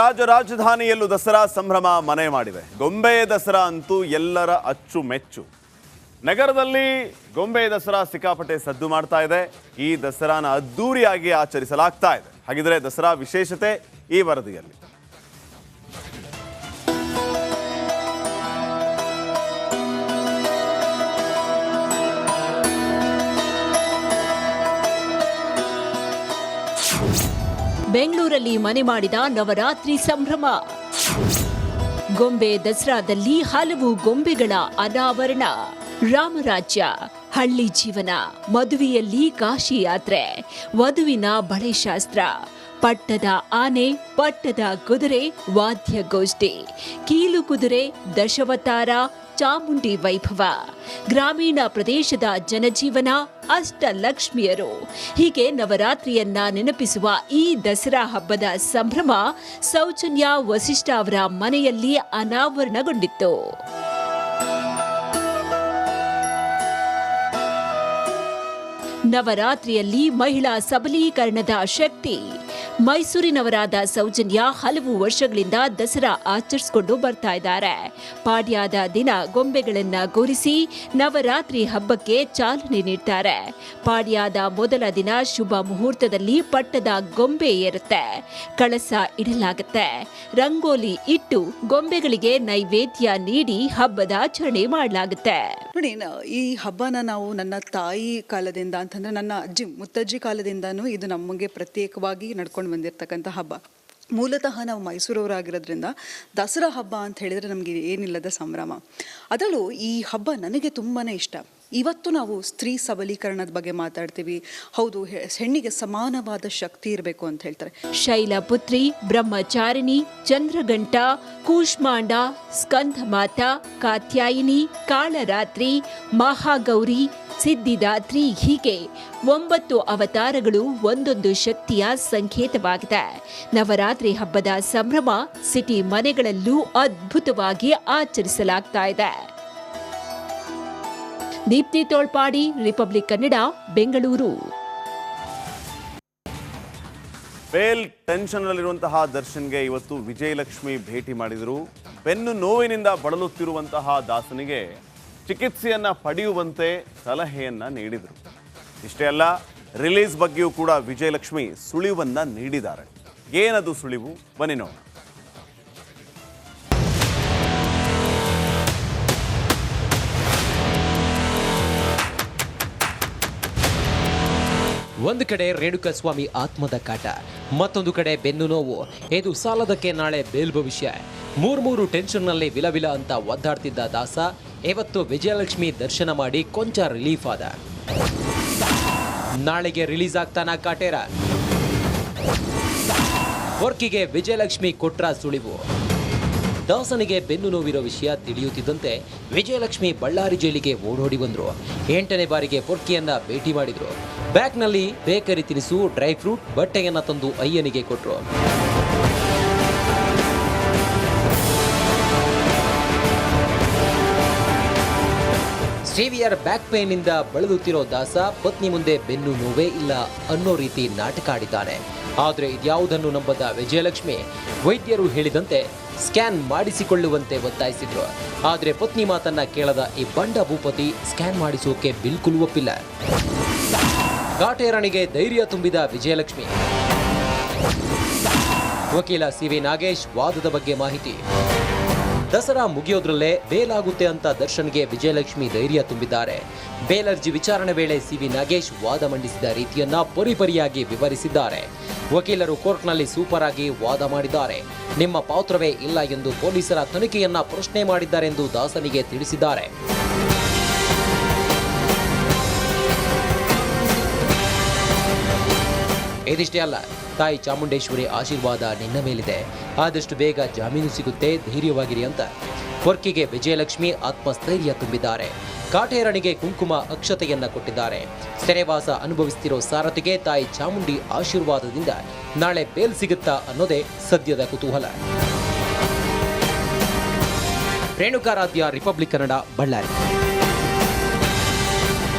ರಾಜಧಾನಿಯಲ್ಲೂ ದಸರಾ ಸಂಭ್ರಮ ಮನೆ ಮಾಡಿದೆ. ಗೊಂಬೆ ದಸರಾ ಅಂತೂ ಎಲ್ಲರ ಅಚ್ಚುಮೆಚ್ಚು. ನಗರದಲ್ಲಿ ಗೊಂಬೆ ದಸರಾ ಸಿಕ್ಕಾಪಟ್ಟೆ ಸದ್ದು ಮಾಡ್ತಾ ಇದೆ. ಈ ದಸರಾನ ಅದ್ದೂರಿಯಾಗಿ ಆಚರಿಸಲಾಗ್ತಾ ಇದೆ. ಹಾಗಿದ್ರೆ ದಸರಾ ವಿಶೇಷತೆ ಈ ವರದಿಯಲ್ಲಿ. ಬೆಂಗಳೂರಲ್ಲಿ ಮನೆ ಮಾಡಿದ ನವರಾತ್ರಿ ಸಂಭ್ರಮ. ಗೊಂಬೆ ದಸರಾದಲ್ಲಿ ಹಲವು ಗೊಂಬೆಗಳ ಅನಾವರಣ. ರಾಮರಾಜ್ಯ, ಹಳ್ಳಿ ಜೀವನ, ಮದುವೆಯಲ್ಲಿ ಕಾಶಿ ಯಾತ್ರೆ, ವಧುವಿನ ಬಳೆ ಶಾಸ್ತ್ರ, ಪಟ್ಟದ ಆನೆ, ಪಟ್ಟದ ಕುದುರೆ, ವಾದ್ಯಗೋಷ್ಠಿ, ಕೀಲು ಕುದುರೆ, ದಶವತಾರ, ಚಾಮುಂಡಿ ವೈಭವ, ಗ್ರಾಮೀಣ ಪ್ರದೇಶದ ಜನಜೀವನ, ಅಷ್ಟಲಕ್ಷ್ಮಿಯರು, ಹೀಗೆ ನವರಾತ್ರಿಯನ್ನ ನೆನಪಿಸುವ ಈ ದಸರಾ ಹಬ್ಬದ ಸಂಭ್ರಮ ಸೌಜನ್ಯ ವಸಿಷ್ಠ ಅವರ ಮನೆಯಲ್ಲಿ ಅನಾವರಣಗೊಂಡಿತ್ತು. ನವರಾತ್ರಿಯಲ್ಲಿ ಮಹಿಳಾ ಸಬಲೀಕರಣದ ಶಕ್ತಿ. ಮೈಸೂರಿನವರಾದ ಸೌಜನ್ಯ ಹಲವು ವರ್ಷಗಳಿಂದ ದಸರಾ ಆಚರಿಸಿಕೊಂಡು ಬರ್ತಾ ಇದ್ದಾರೆ. ಪಾಡ್ಯದ ದಿನ ಗೊಂಬೆಗಳನ್ನ ಕೂರಿಸಿ ನವರಾತ್ರಿ ಹಬ್ಬಕ್ಕೆ ಚಾಲನೆ ನೀಡ್ತಾರೆ. ಪಾಡ್ಯದ ಮೊದಲ ದಿನ ಶುಭ ಮುಹೂರ್ತದಲ್ಲಿ ಪಟ್ಟದ ಗೊಂಬೆ ಏರುತ್ತೆ, ಕಳಸ ಇಡಲಾಗುತ್ತೆ, ರಂಗೋಲಿ ಇಟ್ಟು ಗೊಂಬೆಗಳಿಗೆ ನೈವೇದ್ಯ ನೀಡಿ ಹಬ್ಬದ ಆಚರಣೆ ಮಾಡಲಾಗುತ್ತೆ. ನೋಡಿ, ಈ ಹಬ್ಬನ ನಾವು ನನ್ನ ತಾಯಿ ಕಾಲದಿಂದ ಅಂತಂದ್ರೆ ನನ್ನ ಅಜ್ಜಿ ಮುತ್ತಜ್ಜಿ ಕಾಲದಿಂದನೂ ಇದು ನಮಗೆ ಪ್ರತ್ಯೇಕವಾಗಿ ನಡ್ಕೊಂಡು ಬಂದಿರತಕ್ಕಂಥ ಹಬ್ಬ. ಮೂಲತಃ ನಾವು ಮೈಸೂರವರಾಗಿರೋದ್ರಿಂದ ದಸರಾ ಹಬ್ಬ ಅಂತ ಹೇಳಿದ್ರೆ ನಮಗೆ ಏನಿಲ್ಲದ ಸಂಭ್ರಮ. ಅದರಲ್ಲೂ ಈ ಹಬ್ಬ ನನಗೆ ತುಂಬಾ ಇಷ್ಟ. ಇವತ್ತು ನಾವು ಸ್ತ್ರೀ ಸಬಲೀಕರಣದ ಬಗ್ಗೆ ಮಾತಾಡ್ತೀವಿ. ಹೌದು, ಹೆಣ್ಣಿಗೆ ಸಮಾನವಾದ ಶಕ್ತಿ ಇರಬೇಕು ಅಂತ ಹೇಳ್ತಾರೆ. ಶೈಲಪುತ್ರಿ, ಬ್ರಹ್ಮಚಾರಿಣಿ, ಚಂದ್ರಗಂಟ, ಕೂಷ್ಮಾಂಡ, ಸ್ಕಂದಮಾತ, ಕಾತ್ಯಾಯಿನಿ, ಕಾಳರಾತ್ರಿ, ಮಹಾಗೌರಿ, ಸಿದ್ಧಿದಾತ್ರಿ, ಹೀಗೆ 9 ಅವತಾರಗಳು ಒಂದೊಂದು ಶಕ್ತಿಯ ಸಂಕೇತವಾಗಿದೆ. ನವರಾತ್ರಿ ಹಬ್ಬದ ಸಂಭ್ರಮ ಸಿಟಿ ಮನೆಗಳಲ್ಲೂ ಅದ್ಭುತವಾಗಿ ಆಚರಿಸಲಾಗ್ತಾ ಇದೆ. ದೀಪ್ತಿ ತೋಳ್ಪಾಡಿ, ರಿಪಬ್ಲಿಕ್ ಕನ್ನಡ, ಬೆಂಗಳೂರು. ಬೇಲ್ ಟೆನ್ಷನ್ನಲ್ಲಿರುವಂತಹ ದರ್ಶನ್ಗೆ ಇವತ್ತು ವಿಜಯಲಕ್ಷ್ಮಿ ಭೇಟಿ ಮಾಡಿದರು. ಬೆನ್ನು ನೋವಿನಿಂದ ಬಳಲುತ್ತಿರುವಂತಹ ದಾಸನಿಗೆ ಚಿಕಿತ್ಸೆಯನ್ನ ಪಡೆಯುವಂತೆ ಸಲಹೆಯನ್ನ ನೀಡಿದರು. ಇಷ್ಟೇ ಅಲ್ಲ, ರಿಲೀಸ್ ಬಗ್ಗೆಯೂ ಕೂಡ ವಿಜಯಲಕ್ಷ್ಮಿ ಸುಳಿವನ್ನ ನೀಡಿದ್ದಾರೆ. ಏನದು ಸುಳಿವು, ಬನ್ನಿ ನೋಡೋಣ. ಒಂದು ಕಡೆ ರೇಣುಕಾಸ್ವಾಮಿ ಆತ್ಮದ ಕಾಟ, ಮತ್ತೊಂದು ಕಡೆ ಬೆನ್ನು ನೋವು. ಇದು ಸಾಲದಕ್ಕೆ ನಾಳೆ ಬೇಲ್ ಭವಿಷ್ಯ. ಮೂರು ಟೆನ್ಷನ್ನಲ್ಲಿ ವಿಲವಿಲ ಅಂತ ಒದ್ದಾಡ್ತಿದ್ದ ದಾಸ ಇವತ್ತು ವಿಜಯಲಕ್ಷ್ಮಿ ದರ್ಶನ ಮಾಡಿ ಕೊಂಚ ರಿಲೀಫ್ ಆದ. ನಾಳೆಗೆ ರಿಲೀಸ್ ಆಗ್ತಾನ ಕಾಟೇರ. ವರ್ಕಿಗೆ ವಿಜಯಲಕ್ಷ್ಮಿ ಕೊಟ್ರ ಸುಳಿವು. ದಾಸನಿಗೆ ಬೆನ್ನು ನೋವಿರೋ ವಿಷಯ ತಿಳಿಯುತ್ತಿದ್ದಂತೆ ವಿಜಯಲಕ್ಷ್ಮಿ ಬಳ್ಳಾರಿ ಜೈಲಿಗೆ ಓಡೋಡಿ ಬಂದ್ರು. 8ನೇ ಬಾರಿಗೆ ಫೊರ್ಕಿಯನ್ನ ಭೇಟಿ ಮಾಡಿದ್ರು. ಬ್ಯಾಗ್ನಲ್ಲಿ ಬೇಕರಿ ತಿನಿಸು, ಡ್ರೈ ಫ್ರೂಟ್, ಬಟ್ಟೆಯನ್ನ ತಂದು ಅಯ್ಯನಿಗೆ ಕೊಟ್ರು. ಸಿವಿಯರ್ ಬ್ಯಾಕ್ ಪೇನ್ ಇಂದ ಬಳಲುತ್ತಿರೋ ದಾಸ ಪತ್ನಿ ಮುಂದೆ ಬೆನ್ನು ನೋವೇ ಇಲ್ಲ ಅನ್ನೋ ರೀತಿ ನಾಟಕ ಆಡಿದ್ದಾನೆ. ಆದರೆ ಇದ್ಯಾವುದನ್ನು ನಂಬದ ವಿಜಯಲಕ್ಷ್ಮಿ ವೈದ್ಯರು ಹೇಳಿದಂತೆ ಸ್ಕ್ಯಾನ್ ಮಾಡಿಸಿಕೊಳ್ಳುವಂತೆ ಒತ್ತಾಯಿಸಿದ್ರು. ಆದರೆ ಪತ್ನಿ ಮಾತನ್ನ ಕೇಳದ ಈ ಬಂಡ ಭೂಪತಿ ಸ್ಕ್ಯಾನ್ ಮಾಡಿಸೋಕೆ ಬಿಲ್ಕುಲ್ ಒಪ್ಪಿಲ್ಲ. ಕಾಟೇರಣಿಗೆ ಧೈರ್ಯ ತುಂಬಿದ ವಿಜಯಲಕ್ಷ್ಮಿ. ವಕೀಲ ಸಿ.ವಿ. ನಾಗೇಶ್ ವಾದದ ಬಗ್ಗೆ ಮಾಹಿತಿ. ದಸರಾ ಮುಗಿಯೋದ್ರಲ್ಲೇ ಬೇಲಾಗುತ್ತೆ ಅಂತ ದರ್ಶನ್ಗೆ ವಿಜಯಲಕ್ಷ್ಮಿ ಧೈರ್ಯ ತುಂಬಿದ್ದಾರೆ. ಬೇಲರ್ಜಿ ವಿಚಾರಣೆ ವೇಳೆ ಸಿ.ವಿ. ನಾಗೇಶ್ ವಾದ ಮಂಡಿಸಿದ ರೀತಿಯನ್ನ ಪರಿಪರಿಯಾಗಿ ವಿವರಿಸಿದ್ದಾರೆ. ವಕೀಲರು ಕೋರ್ಟ್ನಲ್ಲಿ ಸೂಪರ್ ಆಗಿ ವಾದ ಮಾಡಿದ್ದಾರೆ. ನಿಮ್ಮ ಪಾತ್ರವೇ ಇಲ್ಲ ಎಂದು ಪೊಲೀಸರ ತನಿಖೆಯನ್ನ ಪ್ರಶ್ನೆ ಮಾಡಿದ್ದಾರೆಂದು ದಾಸನಿಗೆ ತಿಳಿಸಿದ್ದಾರೆ. ಇದಿಷ್ಟೇ ಅಲ್ಲ, ತಾಯಿ ಚಾಮುಂಡೇಶ್ವರಿ ಆಶೀರ್ವಾದ ನಿನ್ನ ಮೇಲಿದೆ, ಆದಷ್ಟು ಬೇಗ ಜಾಮೀನು ಸಿಗುತ್ತೆ, ಧೈರ್ಯವಾಗಿರಿ ಅಂತ ವರ್ಕಿಗೆ ವಿಜಯಲಕ್ಷ್ಮಿ ಆತ್ಮಸ್ಥೈರ್ಯ ತುಂಬಿದ್ದಾರೆ. ಕಾಟೇರಣಿಗೆ ಕುಂಕುಮ ಅಕ್ಷತೆಯನ್ನ ಕೊಟ್ಟಿದ್ದಾರೆ. ಸೆರೆವಾಸ ಅನುಭವಿಸುತ್ತಿರೋ ಸಾರಥಿಗೆ ತಾಯಿ ಚಾಮುಂಡಿ ಆಶೀರ್ವಾದದಿಂದ ನಾಳೆ ಬೇಲ್ ಸಿಗುತ್ತಾ ಅನ್ನೋದೇ ಸದ್ಯದ ಕುತೂಹಲ. ರೇಣುಕಾರಾಧ್ಯ, ರಿಪಬ್ಲಿಕ್ ಕನ್ನಡ, ಬಳ್ಳಾರಿ.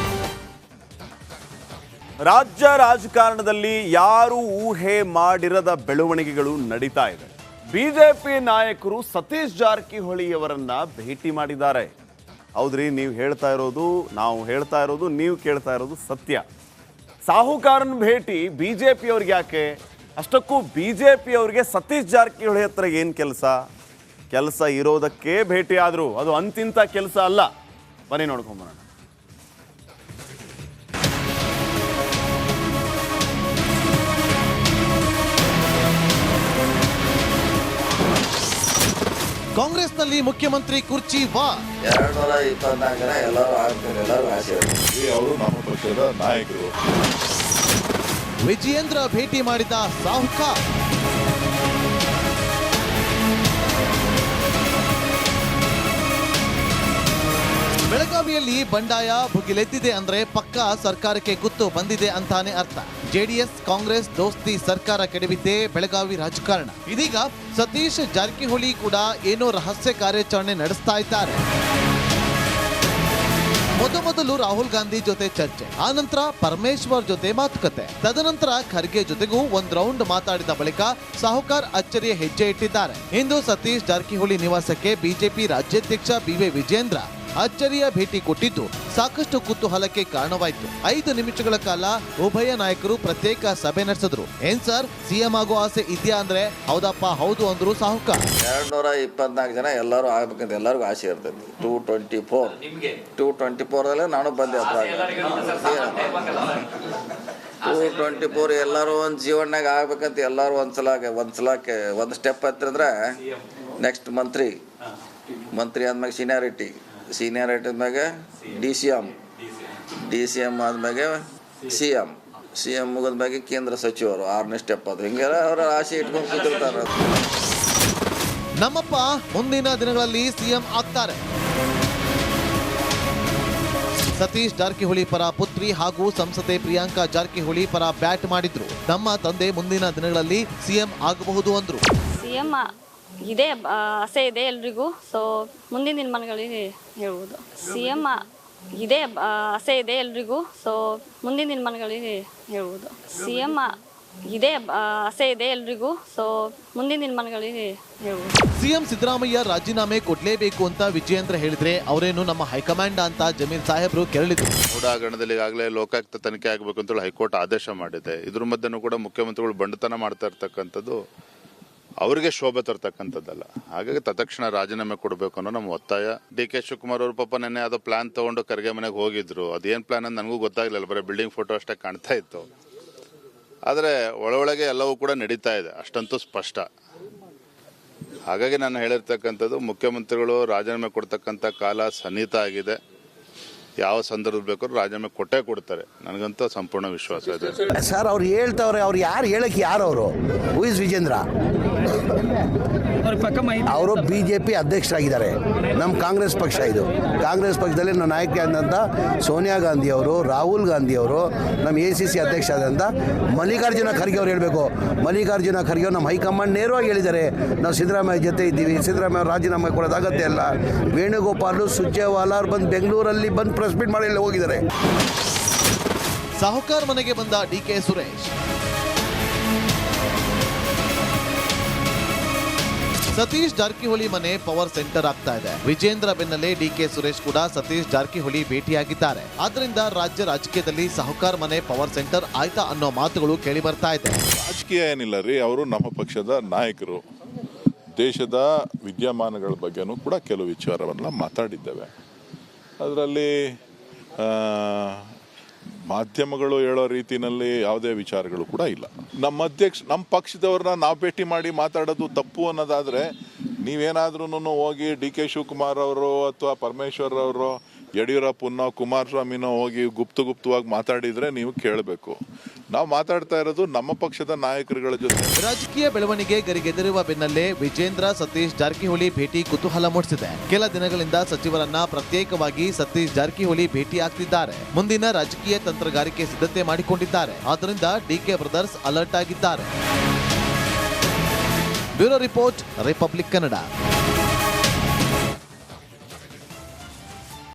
ರಾಜ್ಯ ರಾಜಕಾರಣದಲ್ಲಿ ಯಾರೂ ಊಹೆ ಮಾಡಿರದ ಬೆಳವಣಿಗೆಗಳು ನಡೀತಾ ಇದೆ. ಬಿಜೆಪಿ ನಾಯಕರು ಸತೀಶ್ ಜಾರಕಿಹೊಳಿಯವರನ್ನ ಭೇಟಿ ಮಾಡಿದ್ದಾರೆ. ಹೌದ್ರಿ, ನೀವು ಹೇಳ್ತಾ ಇರೋದು, ನಾವು ಹೇಳ್ತಾ ಇರೋದು, ನೀವು ಕೇಳ್ತಾ ಇರೋದು ಸತ್ಯ. ಸಾಹುಕಾರನ ಭೇಟಿ ಬಿಜೆಪಿಯವ್ರಿಗೆ ಯಾಕೆ? ಅಷ್ಟಕ್ಕೂ ಬಿಜೆಪಿಯವ್ರಿಗೆ ಸತೀಶ್ ಜಾರಕಿಹೊಳಿ ಹತ್ರ ಏನು ಕೆಲಸ ಇರೋದಕ್ಕೆ ಭೇಟಿ ಆದ್ರು. ಅದು ಅಂತಿಂತ ಕೆಲಸ ಅಲ್ಲ. ಬನ್ನಿ ನೋಡ್ಕೊಂಬರೋಣ. ಕಾಂಗ್ರೆಸ್ನಲ್ಲಿ ಮುಖ್ಯಮಂತ್ರಿ ಕುರ್ಚಿ ವಾ 224 ಜನ ಎಲ್ಲರೂ ಆಗ್ತಾರೆ, ಎಲ್ಲರೂ ಆಸೆ. ಅವರು ನಮ್ಮ ಪಕ್ಷದ ನಾಯಕರು. ವಿಜಯೇಂದ್ರ ಭೇಟಿ ಮಾಡಿದ ಸಾಹುಕಾರ್. ಬೆಳಗಾವಿಯಲ್ಲಿ ಬಂಡಾಯ ಭುಗಿಲೆದ್ದಿದೆ ಅಂದ್ರೆ ಪಕ್ಕ ಸರ್ಕಾರಕ್ಕೆ ಗುತ್ತು ಬಂದಿದೆ ಅಂತಾನೆ ಅರ್ಥ. ಜೆಡಿಎಸ್ ಕಾಂಗ್ರೆಸ್ ದೋಸ್ತಿ ಸರ್ಕಾರ ಕೆಡವಿದ್ದೇ ಬೆಳಗಾವಿ ರಾಜಕಾರಣ. ಇದೀಗ ಸತೀಶ್ ಜಾರಕಿಹೊಳಿ ಕೂಡ ಏನೋ ರಹಸ್ಯ ಕಾರ್ಯಾಚರಣೆ ನಡೆಸ್ತಾ ಇದ್ದಾರೆ. ಮೊದಲು ರಾಹುಲ್ ಗಾಂಧಿ ಜೊತೆ ಚರ್ಚೆ, ಆನಂತರ ಪರಮೇಶ್ವರ್ ಜೊತೆ ಮಾತುಕತೆ, ತದನಂತರ ಖರ್ಗೆ ಜೊತೆಗೂ ಒಂದ್ ರೌಂಡ್ ಮಾತಾಡಿದ ಬಳಿಕ ಸಾಹುಕಾರ್ ಅಚ್ಚರಿಯ ಹೆಜ್ಜೆ ಇಟ್ಟಿದ್ದಾರೆ. ಇಂದು ಸತೀಶ್ ಜಾರಕಿಹೊಳಿ ನಿವಾಸಕ್ಕೆ ಬಿಜೆಪಿ ರಾಜ್ಯಾಧ್ಯಕ್ಷ ಬಿವೈ ವಿಜೇಂದ್ರ ಅಚ್ಚರಿಯ ಭೇಟಿ ಕೊಟ್ಟಿದ್ದು ಸಾಕಷ್ಟು ಕುತೂಹಲಕ್ಕೆ ಕಾರಣವಾಯಿತು. 5 ನಿಮಿಷಗಳ ಕಾಲ ಉಭಯ ನಾಯಕರು ಪ್ರತ್ಯೇಕ ಸಭೆ ನಡೆಸಿದ್ರು. ಏನ್ ಸರ್, ಸಿಎಂ ಆಗೋ ಆಸೆ ಇದೆಯಾ ಅಂದ್ರೆ ಹೌದಪ್ಪ ಹೌದು ಅಂದ್ರು ಸಾಹುಕಾರ್. 224 ಜನ ಎಲ್ಲರೂ ಆಗ್ಬೇಕಂತ ಎಲ್ಲರಿಗೂ ಆಸೆ ಇರ್ತೈತಿ. 224 ನಾನು ಬಂದೆ. 224 ಎಲ್ಲರೂ ಒಂದು ಜೀವನದಾಗ ಆಗ್ಬೇಕಂತ ಎಲ್ಲರೂ ಒಂದ್ಸಲಕ್ಕೆ ಒಂದು ಸ್ಟೆಪ್ ಹತ್ತಿರಂದ್ರೆ ನೆಕ್ಸ್ಟ್ ಮಂತ್ರಿ ಆದ್ಮೇಲೆ ಸೀನಿಯಾರಿಟಿ ಆದ್ಮೇಲೆ ಡಿ ಸಿ ಎಮ್ ಆದ್ಮೇಲೆ ಸಿ ಎಂ ಮುಗಿದ್ಮೇಲೆ ಕೇಂದ್ರ ಸಚಿವರು 6ನೇ ಸ್ಟೆಪ್. ಅದು ಹಿಂಗೆಲ್ಲ ಅವರ ಆಸೆ ಇಟ್ಕೊಂಡು ಕೂತಿರ್ತಾರೆ. ನಮ್ಮಪ್ಪ ಮುಂದಿನ ದಿನಗಳಲ್ಲಿ ಸಿಎಂ ಆಗ್ತಾರೆ. ಸತೀಶ್ ಜಾರಕಿಹೊಳಿ ಪರ ಪುತ್ರಿ ಹಾಗೂ ಸಂಸದೆ ಪ್ರಿಯಾಂಕಾ ಜಾರಕಿಹೊಳಿ ಪರ ಬ್ಯಾಟ್ ಮಾಡಿದ್ರು. ನಮ್ಮ ತಂದೆ ಮುಂದಿನ ದಿನಗಳಲ್ಲಿ ಸಿಎಂ ಆಗಬಹುದು ಅಂದ್ರು. ಸಿಎಂ ಇದೇ ಆಸೆ ಇದೆ ಎಲ್ರಿಗೂ. ಸೊ ಮುಂದಿನ ದಿನಮಾನಗಳಿಗೆ ಹೇಳ್ಬೋದು. ಸಿಎಂ ಇದೇ ಆಸೆ ಇದೆ ಎಲ್ರಿಗೂ. ಸೊ ಮುಂದಿನ ದಿನಮಾನಗಳಿಗೆ ಹೇಳ್ಬೋದು. ಸಿಎಂ ಇದೇ ಆಸೆ ಇದೆ ಎಲ್ರಿಗೂ. ಸೊ ಮುಂದಿನ ದಿನಮಾನಗಳಿಗೆ ಹೇಳ್ಬೋದು. ಸಿಎಂ ಸಿದ್ದರಾಮಯ್ಯ ರಾಜೀನಾಮೆ ಕೊಡ್ಲೇಬೇಕು ಅಂತ ವಿಜಯೇಂದ್ರ ಹೇಳಿದ್ರೆ ಅವರೇನು ನಮ್ಮ ಹೈಕಮಾಂಡ್ ಅಂತ ಜಮೀರ್ ಸಾಹೇಬ್ರು ಕೆರಳಿದ್ರು. ಹಗರಣದಲ್ಲಿ ಈಗಾಗಲೇ ಲೋಕಾಯುಕ್ತ ತನಿಖೆ ಆಗಬೇಕು ಅಂತೇಳಿ ಹೈಕೋರ್ಟ್ ಆದೇಶ ಮಾಡಿದೆ. ಇದ್ರ ಮಧ್ಯೆನೂ ಕೂಡ ಮುಖ್ಯಮಂತ್ರಿಗಳು ಬಂಡತನ ಮಾಡ್ತಾ ಇರ್ತಕ್ಕಂಥದ್ದು ಅವರಿಗೆ ಶೋಭೆ ತರ್ತಕ್ಕಂಥದ್ದಲ್ಲ. ಹಾಗಾಗಿ ತತ್ಕ್ಷಣ ರಾಜೀನಾಮೆ ಕೊಡಬೇಕು ಅನ್ನೋ ನಮ್ಮ ಒತ್ತಾಯ. ಡಿ.ಕೆ. ಶಿವಕುಮಾರ್ ಅವರು ಪಾಪ ನೆನ್ನೆ ಯಾವುದೋ ಪ್ಲಾನ್ ತಗೊಂಡು ಖರ್ಗೆ ಮನೆಗೆ ಹೋಗಿದ್ರು. ಅದೇನು ಪ್ಲಾನ್ ಅಂತ ನನಗೂ ಗೊತ್ತಾಗಲಿಲ್ಲ, ಬರೀ ಬಿಲ್ಡಿಂಗ್ ಫೋಟೋ ಅಷ್ಟೇ ಕಾಣ್ತಾ ಇತ್ತು. ಆದರೆ ಒಳಗೆ ಎಲ್ಲವೂ ಕೂಡ ನಡೀತಾ ಇದೆ, ಅಷ್ಟಂತೂ ಸ್ಪಷ್ಟ. ಹಾಗಾಗಿ ನಾನು ಹೇಳಿರ್ತಕ್ಕಂಥದ್ದು ಮುಖ್ಯಮಂತ್ರಿಗಳು ರಾಜೀನಾಮೆ ಕೊಡ್ತಕ್ಕಂಥ ಕಾಲ ಸನ್ನಿಹಿತ ಆಗಿದೆ. ಯಾವ ಸಂದರ್ಭದಲ್ಲಿ ಬೇಕಾದ್ರೂ ರಾಜೀನಾಮೆ ಕೊಟ್ಟೇ ಕೊಡ್ತಾರೆ, ನನಗಂತೂ ಸಂಪೂರ್ಣ ವಿಶ್ವಾಸ ಇದೆ. ಸರ್ ಅವ್ರು ಹೇಳ್ತವ್ರೆ, ಅವ್ರು ಯಾರು ಹೇಳಕ್ಕೆ ಯಾರು ಅವರು? Who is Vijendra? ಅವರು ಬಿಜೆಪಿ ಅಧ್ಯಕ್ಷರಾಗಿದ್ದಾರೆ. ನಮ್ಮ ಕಾಂಗ್ರೆಸ್ ಪಕ್ಷ ಇದು. ಕಾಂಗ್ರೆಸ್ ಪಕ್ಷದಲ್ಲಿ ನಮ್ಮ ನಾಯಕಿ ಆದಂಥ ಸೋನಿಯಾ ಗಾಂಧಿ ಅವರು, ರಾಹುಲ್ ಗಾಂಧಿ ಅವರು, ನಮ್ಮ ACC ಅಧ್ಯಕ್ಷ ಆದಂಥ ಮಲ್ಲಿಕಾರ್ಜುನ ಖರ್ಗೆ ಅವ್ರು ಹೇಳಬೇಕು. ಮಲ್ಲಿಕಾರ್ಜುನ ಖರ್ಗೆ ಅವರು ನಮ್ಮ ಹೈಕಮಾಂಡ್ ನೇರವಾಗಿ ಹೇಳಿದ್ದಾರೆ, ನಾವು ಸಿದ್ದರಾಮಯ್ಯ ಜೊತೆ ಇದ್ದೀವಿ, ಸಿದ್ದರಾಮಯ್ಯ ರಾಜೀನಾಮೆ ಕೊಡೋದು ಅಗತ್ಯ ಇಲ್ಲ. ವೇಣುಗೋಪಾಲ್, ಸುರ್ಜೇವಾಲ ಅವ್ರು ಬಂದು ಬೆಂಗಳೂರಲ್ಲಿ ಬಂದು ಪ್ರೆಸ್ ಮೀಟ್ ಮಾಡಿ ಹೋಗಿದ್ದಾರೆ. ಸಾಹುಕಾರ್ ಮನೆಗೆ ಬಂದ ಡಿ.ಕೆ. ಸುರೇಶ್. ಸತೀಶ್ ಜಾರಕಿಹೊಳಿ ಮನೆ ಪವರ್ ಸೆಂಟರ್ ಆಗ್ತಾ ಇದೆ. ವಿಜೇಂದ್ರ ಬೆನ್ನಲ್ಲೇ ಡಿ.ಕೆ. ಸುರೇಶ್ ಕೂಡ ಸತೀಶ್ ಜಾರಕಿಹೊಳಿ ಭೇಟಿಯಾಗಿದ್ದಾರೆ. ಆದ್ರಿಂದ ರಾಜ್ಯ ರಾಜಕೀಯದಲ್ಲಿ ಸಾಹುಕಾರ್ ಮನೆ ಪವರ್ ಸೆಂಟರ್ ಆಯ್ತಾ ಅನ್ನೋ ಮಾತುಗಳು ಕೇಳಿ ಬರ್ತಾ ಇದೆ. ರಾಜಕೀಯ ಏನಿಲ್ಲ ರೀ, ಅವರು ನಮ್ಮ ಪಕ್ಷದ ನಾಯಕರು. ದೇಶದ ವಿದ್ಯಮಾನಗಳ ಬಗ್ಗೆನೂ ಕೂಡ ಕೆಲವು ವಿಚಾರವನ್ನು ಮಾತಾಡಿದ್ದೇವೆ. ಅದರಲ್ಲಿ ಮಾಧ್ಯಮಗಳು ಹೇಳೋ ರೀತಿಯಲ್ಲಿ ಯಾವುದೇ ವಿಚಾರಗಳು ಕೂಡ ಇಲ್ಲ. ನಮ್ಮ ಪಕ್ಷದವ್ರನ್ನ ನಾವು ಭೇಟಿ ಮಾಡಿ ಮಾತಾಡೋದು ತಪ್ಪು ಅನ್ನೋದಾದರೆ ನೀವೇನಾದ್ರೂ ಹೋಗಿ ಡಿ.ಕೆ. ಶಿವಕುಮಾರ್ ಅವರು ಅಥವಾ ಪರಮೇಶ್ವರ್ ಅವರು, ಯಡಿಯೂರಪ್ಪನೋ ಕುಮಾರಸ್ವಾಮಿನೋ ಹೋಗಿ ಗುಪ್ತವಾಗಿ ಮಾತಾಡಿದರೆ ನೀವು ಕೇಳಬೇಕು. ನಾವು ಮಾತಾಡ್ತಾ ಇರೋದು ನಮ್ಮ ಪಕ್ಷದ ನಾಯಕರುಗಳ ಜೊತೆ. ರಾಜಕೀಯ ಬೆಳವಣಿಗೆ ಗರಿಗೆದರುವ ಬೆನ್ನಲ್ಲೇ ವಿಜೇಂದ್ರ ಸತೀಶ್ ಜಾರಕಿಹೊಳಿ ಭೇಟಿ ಕುತೂಹಲ ಮೂಡಿಸಿದೆ. ಕೆಲ ದಿನಗಳಿಂದ ಸಚಿವರನ್ನ ಪ್ರತ್ಯೇಕವಾಗಿ ಸತೀಶ್ ಜಾರಕಿಹೊಳಿ ಭೇಟಿ ಆಗ್ತಿದ್ದಾರೆ. ಮುಂದಿನ ರಾಜಕೀಯ ತಂತ್ರಗಾರಿಕೆ ಸಿದ್ಧತೆ ಮಾಡಿಕೊಂಡಿದ್ದಾರೆ. ಆದ್ದರಿಂದ ಡಿ.ಕೆ. ಬ್ರದರ್ಸ್ ಅಲರ್ಟ್ ಆಗಿದ್ದಾರೆ. Bureau report, republic Kannada.